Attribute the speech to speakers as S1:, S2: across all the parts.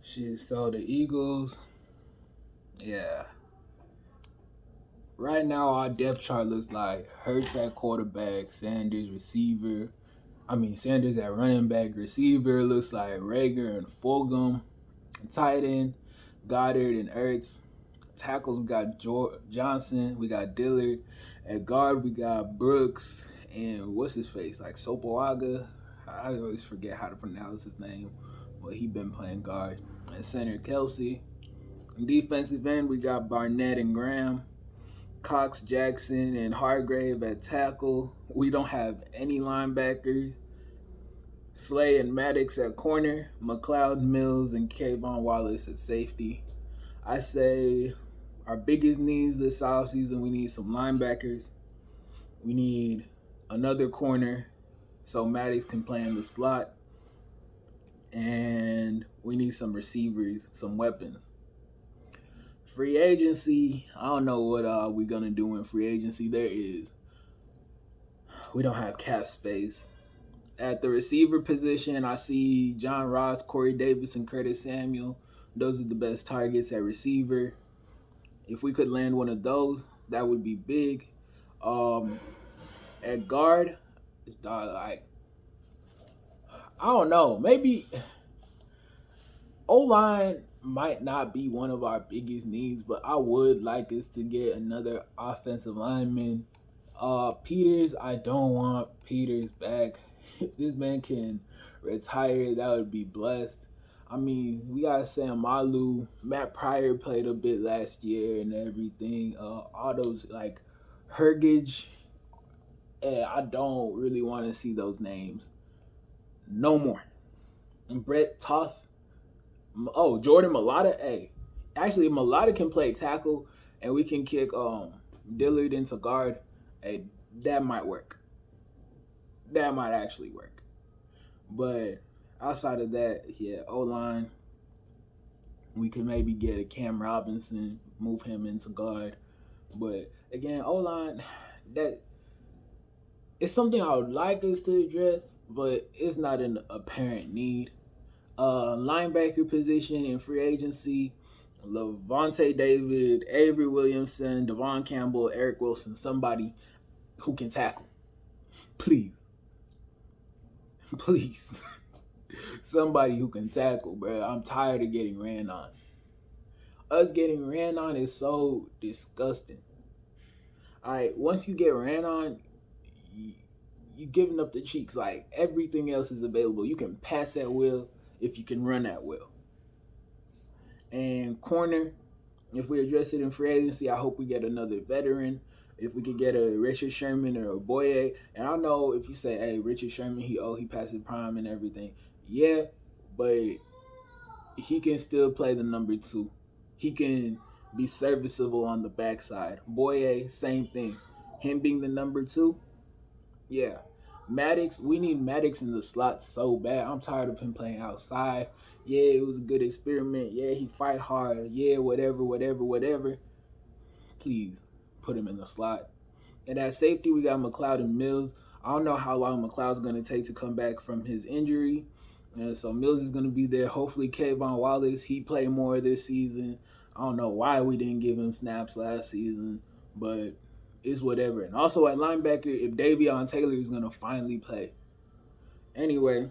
S1: Shit, so the Eagles, yeah. Right now, our depth chart looks like Hurts at quarterback, Sanders receiver. Sanders at running back, receiver looks like Rager and Fulgham. Tight end, Goddard and Ertz. Tackles, we got Johnson, we got Dillard. At guard, we got Brooks and what's his face, like Sopoaga. I always forget how to pronounce his name, but he been playing guard. At center, Kelsey. Defensive end, we got Barnett and Graham. Cox, Jackson, and Hargrave at tackle. We don't have any linebackers. Slay and Maddox at corner. McLeod, Mills, and Kayvon Wallace at safety. I say our biggest needs this offseason, we need some linebackers. We need another corner so Maddox can play in the slot. And we need some receivers, some weapons. Free agency, I don't know what we're going to do in free agency. We don't have cap space. At the receiver position, I see John Ross, Corey Davis, and Curtis Samuel. Those are the best targets at receiver. If we could land one of those, that would be big. At guard, it's like I don't know. Maybe O-line might not be one of our biggest needs, but I would like us to get another offensive lineman. Peters, I don't want Peters back. If this man can retire, that would be blessed. We got Sam Malu. Matt Pryor played a bit last year and everything. All those like Hergage. I don't really want to see those names no more. And Brett Toth. Oh, Jordan Mailata. Hey, actually, Mailata can play tackle, and we can kick Dillard into guard. Hey, that might work. That might actually work. But outside of that, yeah, O-line, we could maybe get a Cam Robinson, move him into guard. But again, O-line, that it's something I would like us to address, but it's not an apparent need. Linebacker position in free agency, Levante David, Avery Williamson, Devon Campbell, Eric Wilson, somebody who can tackle. Please. Please. Somebody who can tackle, bro. I'm tired of getting ran on. Us getting ran on is so disgusting. Alright, once you get ran on, you giving up the cheeks. Like, everything else is available. You can pass at will if you can run at will. And corner, if we address it in free agency, I hope we get another veteran. If we could get a Richard Sherman or a Boye. And I know if you say, hey, Richard Sherman, he passed his prime and everything. Yeah, but he can still play the number 2. He can be serviceable on the backside. Boye, same thing. Him being the number 2, yeah. Maddox, we need Maddox in the slot so bad. I'm tired of him playing outside. Yeah, it was a good experiment. Yeah, he fight hard. Yeah, whatever. Please put him in the slot. And at safety, we got McLeod and Mills. I don't know how long McLeod's going to take to come back from his injury. And so Mills is going to be there. Hopefully, Kayvon Wallace, he played more this season. I don't know why we didn't give him snaps last season, but it's whatever. And also at linebacker, if Davion Taylor is going to finally play. Anyway,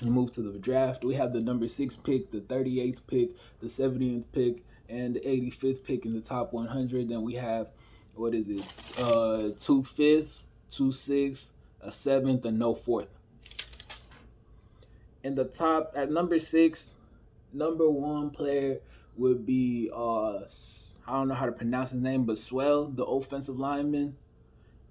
S1: we move to the draft. We have the number 6 pick, the 38th pick, the 70th pick, and the 85th pick in the top 100. Then we have, 2 fifths, 2 sixths, a 7th, and no 4th. In the top, at number 6, number 1 player would be, I don't know how to pronounce his name, but Swell, the offensive lineman.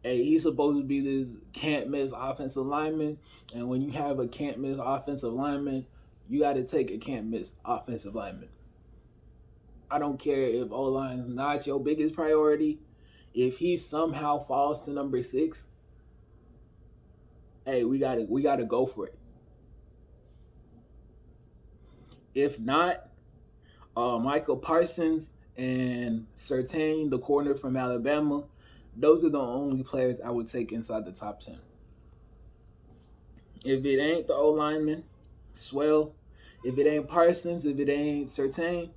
S1: Hey, he's supposed to be this can't-miss offensive lineman. And when you have a can't-miss offensive lineman, you got to take a can't-miss offensive lineman. I don't care if O-line is not your biggest priority. If he somehow falls to number 6, hey, we gotta go for it. If not, Michael Parsons and Surtain, the corner from Alabama, those are the only players I would take inside the top 10. If it ain't the O-lineman, Swell, If it ain't Parsons, if it ain't Certain,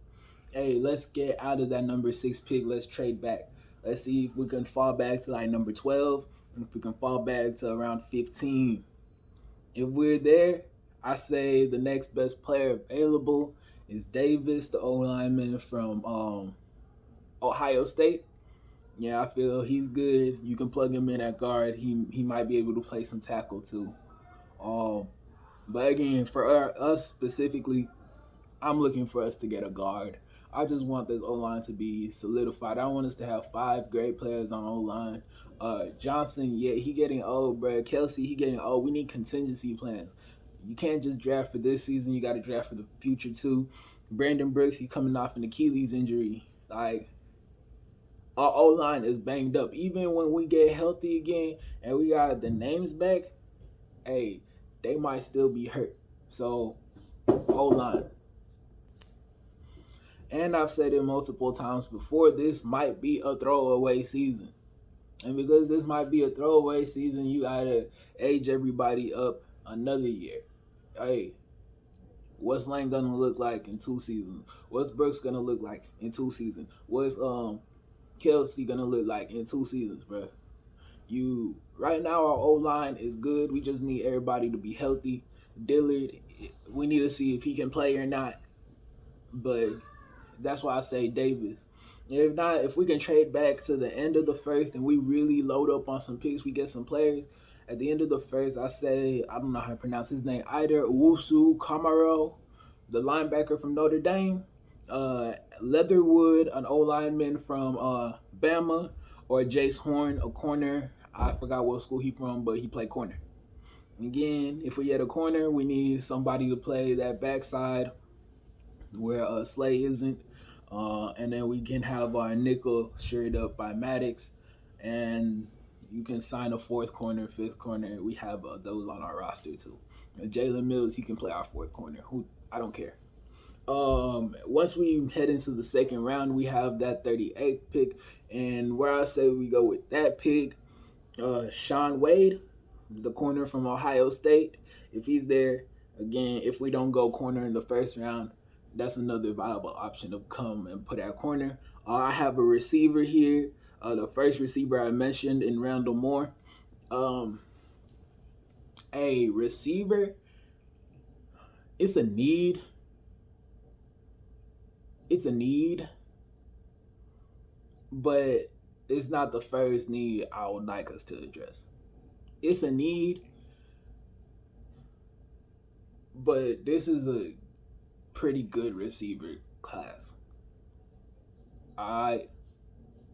S1: hey, let's get out of that number 6 pick. Let's trade back. Let's see if we can fall back to like number 12. If we can fall back to around 15. If we're there, I say the next best player available is Davis, the O lineman from Ohio State. Yeah, I feel he's good. You can plug him in at guard. He might be able to play some tackle too. Um, but again, for us specifically, I'm looking for us to get a guard. I just want this O line to be solidified. I want us to have 5 great players on O line. Johnson, yeah, he getting old, bro. Kelsey, he getting old. We need contingency plans. You can't just draft for this season. You got to draft for the future too. Brandon Brooks, he coming off an Achilles injury. Like, our O line is banged up. Even when we get healthy again and we got the names back, hey, they might still be hurt. So, O line. And I've said it multiple times before, this might be a throwaway season. And because this might be a throwaway season, you gotta age everybody up another year. Hey, what's Lane gonna look like in 2 seasons? What's Brooks gonna look like in 2 seasons? What's Kelsey gonna look like in 2 seasons, bro? You right now our O line is good. We just need everybody to be healthy. Dillard, we need to see if he can play or not. But that's why I say Davis. If not, if we can trade back to the end of the first and we really load up on some picks, we get some players. At the end of the first, I say, I don't know how to pronounce his name, either Owusu Kamaro, the linebacker from Notre Dame, Leatherwood, an O lineman from Bama, or Jace Horn, a corner. I forgot what school he from, but he played corner. Again, if we get a corner, we need somebody to play that backside where Slay isn't. And then we can have our nickel shared up by Maddox. And you can sign a 4th corner, 5th corner. We have those on our roster too. Jalen Mills, he can play our 4th corner. I don't care. Once we head into the second round, we have that 38th pick. And where I say we go with that pick, Sean Wade, the corner from Ohio State, if he's there, again, if we don't go corner in the first round, that's another viable option to come and put at corner. I have a receiver here. The first receiver I mentioned in Randall Moore. A receiver, it's a need. It's a need, but it's not the first need I would like us to address. It's a need, but this is a pretty good receiver class.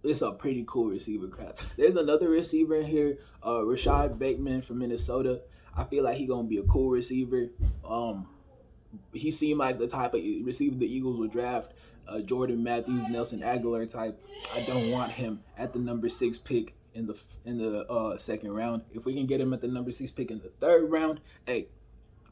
S1: It's a pretty cool receiver class. There's another receiver in here, Rashad Bateman from Minnesota. I feel like he's gonna be a cool receiver. He seemed like the type of receiver the Eagles would draft. Jordan Matthews, Nelson Aguilar type. I don't want him at the number 6 pick in the second round. If we can get him at the number 6 pick in the third round, hey,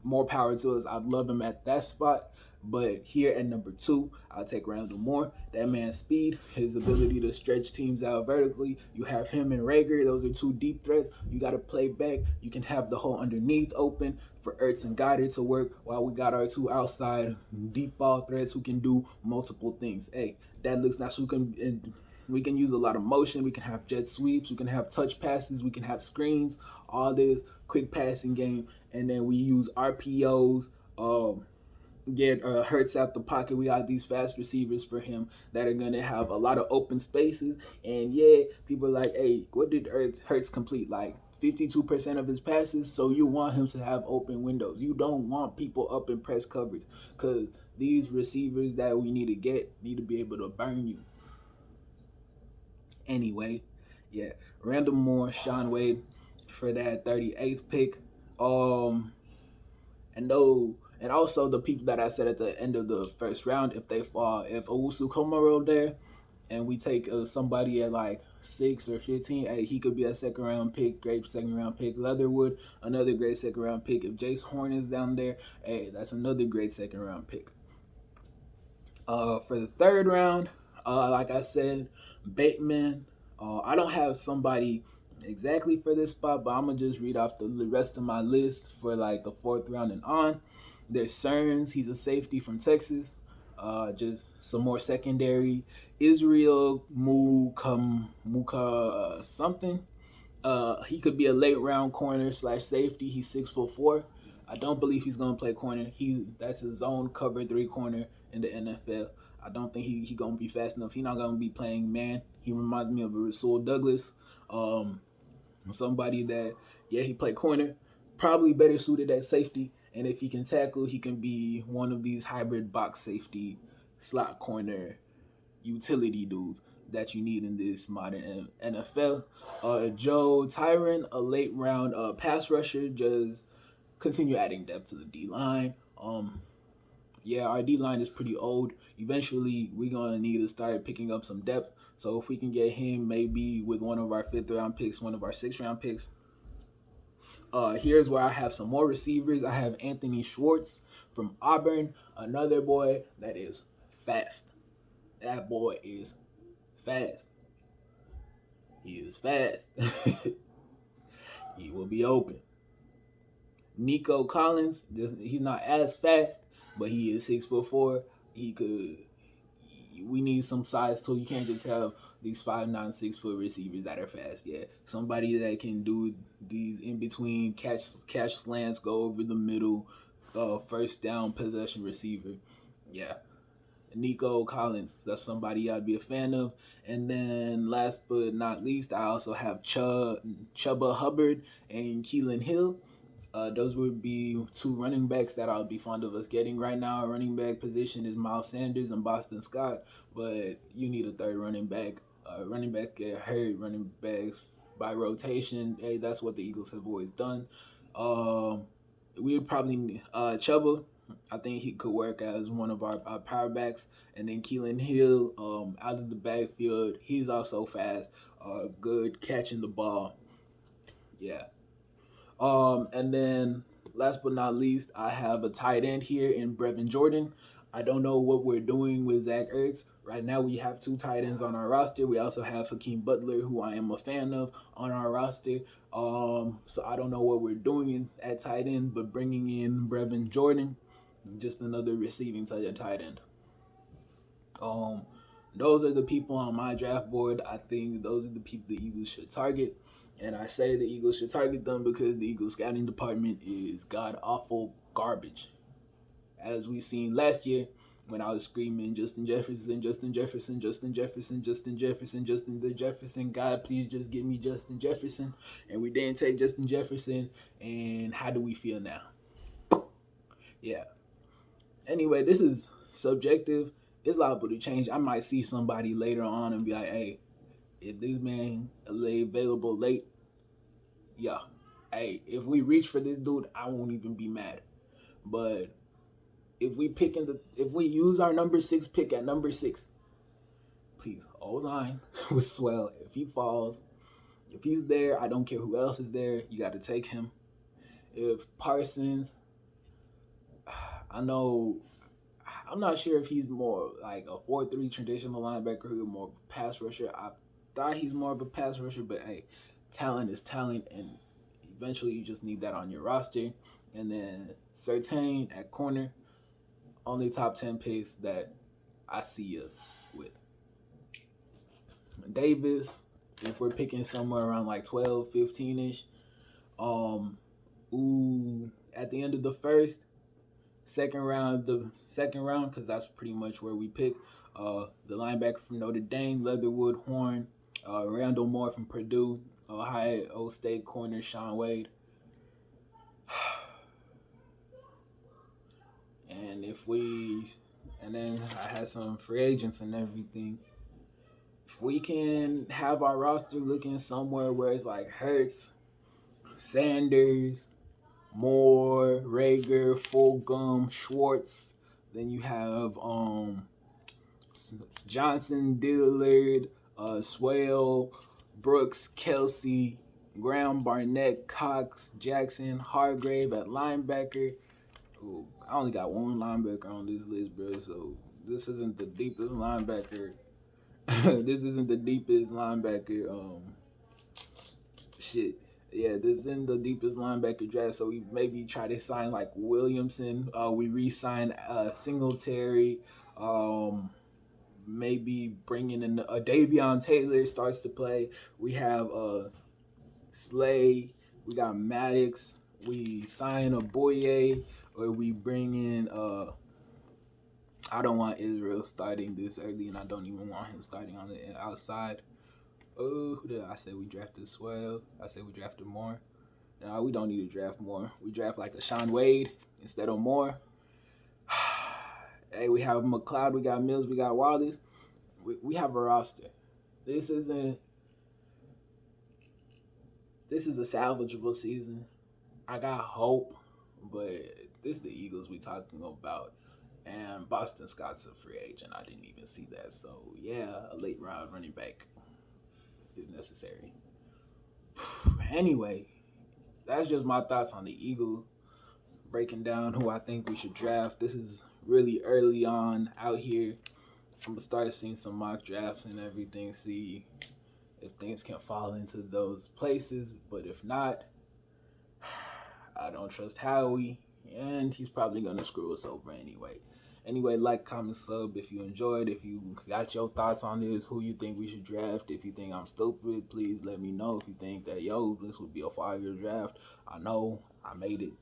S1: more power to us. I'd love him at that spot. But here at number 2, I'll take Randall Moore. That man's speed, his ability to stretch teams out vertically. You have him and Rager. Those are 2 deep threats. You got to play back. You can have the hole underneath open for Ertz and Goddard to work while we got our 2 outside deep ball threats who can do multiple things. Hey, that looks nice. We can use a lot of motion. We can have jet sweeps. We can have touch passes. We can have screens. All this quick passing game. And then we use RPOs. Get Hurts out the pocket. We got these fast receivers for him that are going to have a lot of open spaces. And yeah, people are like, hey, what did Hurts complete? Like 52% of his passes. So you want him to have open windows. You don't want people up in press coverage because these receivers that we need to get need to be able to burn you. Anyway, yeah, Randall Moore, Sean Wade for that 38th pick. And also the people that I said at the end of the first round, if they fall, if Owusu Komaro there, and we take somebody at like 6 or 15, hey, he could be a second round pick, great second round pick. Leatherwood, another great second round pick. If Jace Horn is down there, hey, that's another great second round pick. For the third round, like I said, Bateman. I don't have somebody exactly for this spot, but I'm gonna just read off the rest of my list for like the 4th round and on. There's Cerns. He's a safety from Texas. Just some more secondary. Israel Muka something. He could be a late round corner slash safety. He's 6'4". I don't believe he's gonna play corner. That's his zone cover 3 corner in the NFL. I don't think he gonna be fast enough. He's not gonna be playing man. He reminds me of a Rasul Douglas, somebody that he played corner, probably better suited at safety. And if he can tackle, he can be one of these hybrid box safety, slot corner, utility dudes that you need in this modern NFL. Joe Tyron, a late round pass rusher, just continue adding depth to the D line. Our D line is pretty old. Eventually, we're gonna need to start picking up some depth. So if we can get him, maybe with one of our 5th-round picks, one of our 6th-round picks. Here's where I have some more receivers. I have Anthony Schwartz from Auburn, another boy that is fast. That boy is fast. He is fast. He will be open. Nico Collins, he's not as fast, but he is 6'4". We need some size too. You can't just have these 5'9", 6 foot receivers that are fast. Yeah, somebody that can do these in between catch slants, go over the middle, first down possession receiver. Yeah, Nico Collins, that's somebody I'd be a fan of. And then last but not least, I also have Chuba Hubbard and Keelan Hill. Those would be 2 running backs that I'll be fond of us getting right now. Our running back position is Miles Sanders and Boston Scott, but you need a 3rd running back. Running backs get hurt, running backs by rotation. Hey, that's what the Eagles have always done. We would probably Chuba. I think he could work as one of our power backs. And then Keelan Hill, out of the backfield, he's also fast, good catching the ball. Yeah. And then last but not least, I have a tight end here in Brevin Jordan. I don't know what we're doing with Zach Ertz. Right now, we have 2 tight ends on our roster. We also have Hakeem Butler, who I am a fan of, on our roster. So I don't know what we're doing at tight end, but bringing in Brevin Jordan, just another receiving tight end. Those are the people on my draft board. I think those are the people the Eagles should target. And I say the Eagles should target them because the Eagles scouting department is god-awful garbage. As we seen last year when I was screaming, Justin Jefferson, Justin Jefferson, Justin Jefferson, Justin Jefferson, Justin the Jefferson. God, please just give me Justin Jefferson. And we didn't take Justin Jefferson. And how do we feel now? Yeah. Anyway, this is subjective. It's liable to change. I might see somebody later on and be like, hey, if this man available late, yeah. Hey, if we reach for this dude, I won't even be mad. But if we use our number 6 pick at number 6, please hold on with Swell. If he falls, if he's there, I don't care who else is there. You got to take him. If Parsons, I'm not sure if he's more like a 4-3 traditional linebacker or more pass rusher. I thought he's more of a pass rusher, but hey, talent is talent, and eventually you just need that on your roster. And then Surtain at corner, only top 10 picks that I see us with. Davis, if we're picking somewhere around like 12, 15-ish, at the end of the second round, because that's pretty much where we pick. The linebacker from Notre Dame, Leatherwood, Horn, Randall Moore from Purdue, Ohio State corner, Sean Wade. And then I had some free agents and everything. If we can have our roster looking somewhere where it's like Hurts, Sanders, Moore, Rager, Fulgham, Schwartz, then you have Johnson, Dillard, Swale, Brooks, Kelsey, Graham, Barnett, Cox, Jackson, Hargrave at linebacker. Ooh, I only got 1 linebacker on this list, bro, so this isn't the deepest linebacker. This isn't the deepest linebacker shit Yeah, this in the deepest linebacker draft. So we maybe try to sign like Williamson. We re-sign Singletary. Um, maybe bringing in Davion Taylor starts to play. We have Slay. We got Maddox. We sign a Boye, or we bring in. I don't want Israel starting this early, and I don't even want him starting on the outside. Oh, who did I say we drafted? Swell. I said we drafted more. No, we don't need to draft more. We draft like a Sean Wade instead of more. Hey, we have McLeod, we got Mills, we got Wallace. We have a roster. This isn't. This is a salvageable season. I got hope, but this is the Eagles we talking about, and Boston Scott's a free agent. I didn't even see that. So yeah, a late round running back is necessary. Anyway, that's just my thoughts on the Eagles. Breaking down who I think we should draft. This is really early on out here. I'm gonna start seeing some mock drafts and everything, see if things can fall into those places. But if not, I don't trust Howie, and he's probably gonna screw us over anyway. Anyway, like, comment, sub if you enjoyed. If you got your thoughts on this, who you think we should draft. If you think I'm stupid, please let me know. If you think that, yo, this would be a 5-year draft, I know I made it.